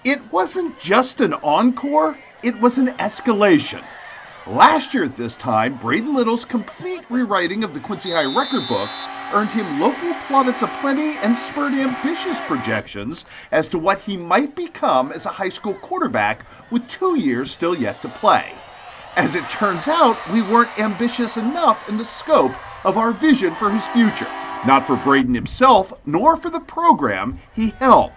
It wasn't just an encore, it was an escalation. Last year at this time, Braden Little's complete rewriting of the Quincy High record book earned him local plaudits aplenty and spurred ambitious projections as to what he might become as a high school quarterback with 2 years still yet to play. As it turns out, we weren't ambitious enough in the scope of our vision for his future, not for Braden himself, nor for the program he helmed.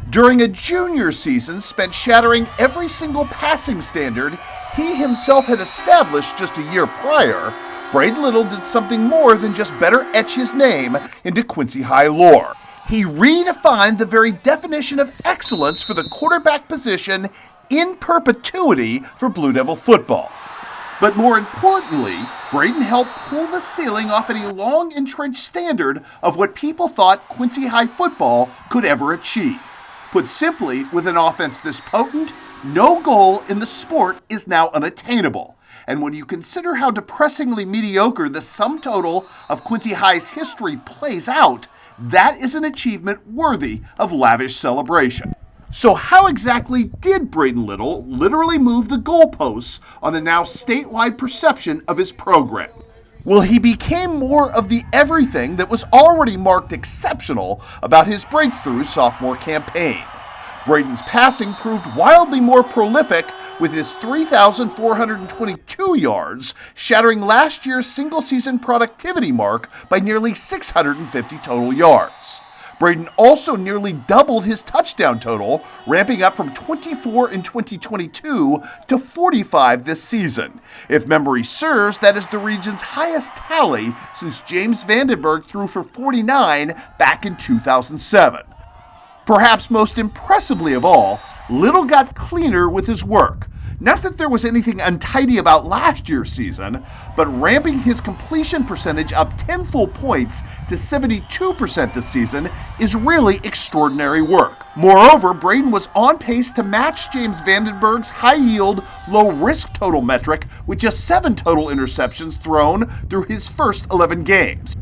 During a junior season spent shattering every single passing standard he himself had established just a year prior, Braden Little did something more than just better etch his name into Quincy High lore. He redefined the very definition of excellence for the quarterback position in perpetuity for Blue Devil football. But more importantly, Braden helped pull the ceiling off any long entrenched standard of what people thought Quincy High football could ever achieve. Put simply, with an offense this potent, no goal in the sport is now unattainable. And when you consider how depressingly mediocre the sum total of Quincy High's history plays out, that is an achievement worthy of lavish celebration. So how exactly did Braden Little literally move the goalposts on the now statewide perception of his program? Well, he became more of the everything that was already marked exceptional about his breakthrough sophomore campaign. Braden's passing proved wildly more prolific, with his 3,422 yards shattering last year's single-season productivity mark by nearly 650 total yards. Braden also nearly doubled his touchdown total, ramping up from 24 in 2022 to 45 this season. If memory serves, that is the region's highest tally since James Vandenberg threw for 49 back in 2007. Perhaps most impressively of all, Little got cleaner with his work. Not that there was anything untidy about last year's season, but ramping his completion percentage up 10 full points to 72% this season is really extraordinary work. Moreover, Braden was on pace to match James Vandenberg's high-yield, low-risk total metric with just 7 total interceptions thrown through his first 11 games.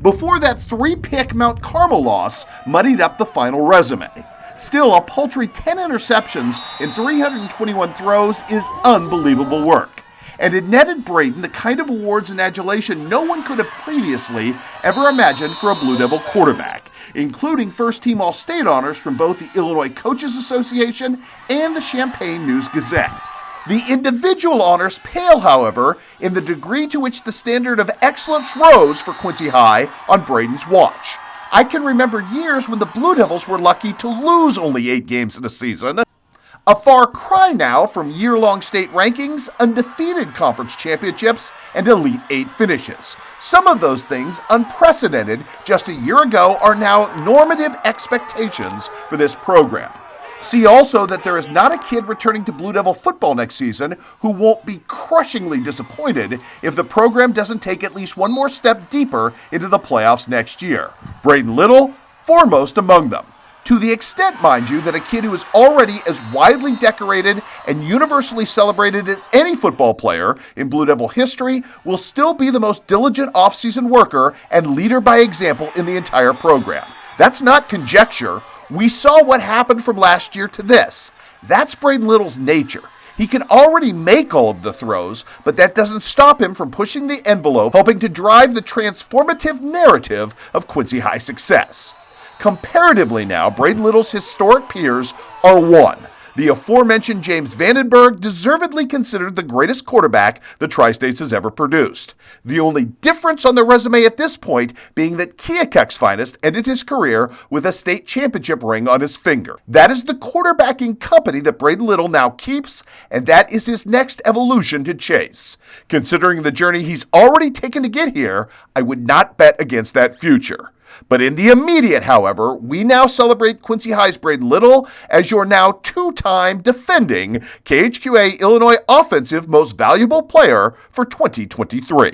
Before that 3-pick Mount Carmel loss muddied up the final resume. Still, a paltry 10 interceptions in 321 throws is unbelievable work. And it netted Braden the kind of awards and adulation no one could have previously ever imagined for a Blue Devil quarterback, including first-team All-State honors from both the Illinois Coaches Association and the Champaign News-Gazette. The individual honors pale, however, in the degree to which the standard of excellence rose for Quincy High on Braden's watch. I can remember years when the Blue Devils were lucky to lose only 8 games in a season. A far cry now from year-long state rankings, undefeated conference championships, and Elite 8 finishes. Some of those things, unprecedented just a year ago, are now normative expectations for this program. See also that there is not a kid returning to Blue Devil football next season who won't be crushingly disappointed if the program doesn't take at least one more step deeper into the playoffs next year. Braden Little, foremost among them. To the extent, mind you, that a kid who is already as widely decorated and universally celebrated as any football player in Blue Devil history will still be the most diligent off-season worker and leader by example in the entire program. That's not conjecture. We saw what happened from last year to this. That's Braden Little's nature. He can already make all of the throws, but that doesn't stop him from pushing the envelope, helping to drive the transformative narrative of Quincy High success. Comparatively now, Braden Little's historic peers are one. The aforementioned James Vandenberg, deservedly considered the greatest quarterback the Tri-States has ever produced. The only difference on the resume at this point being that Keokuk's finest ended his career with a state championship ring on his finger. That is the quarterbacking company that Braden Little now keeps, and that is his next evolution to chase. Considering the journey he's already taken to get here, I would not bet against that future. But in the immediate, however, we now celebrate Quincy High's Braden Little as your now 2-time defending KHQA Illinois Offensive Most Valuable Player for 2023.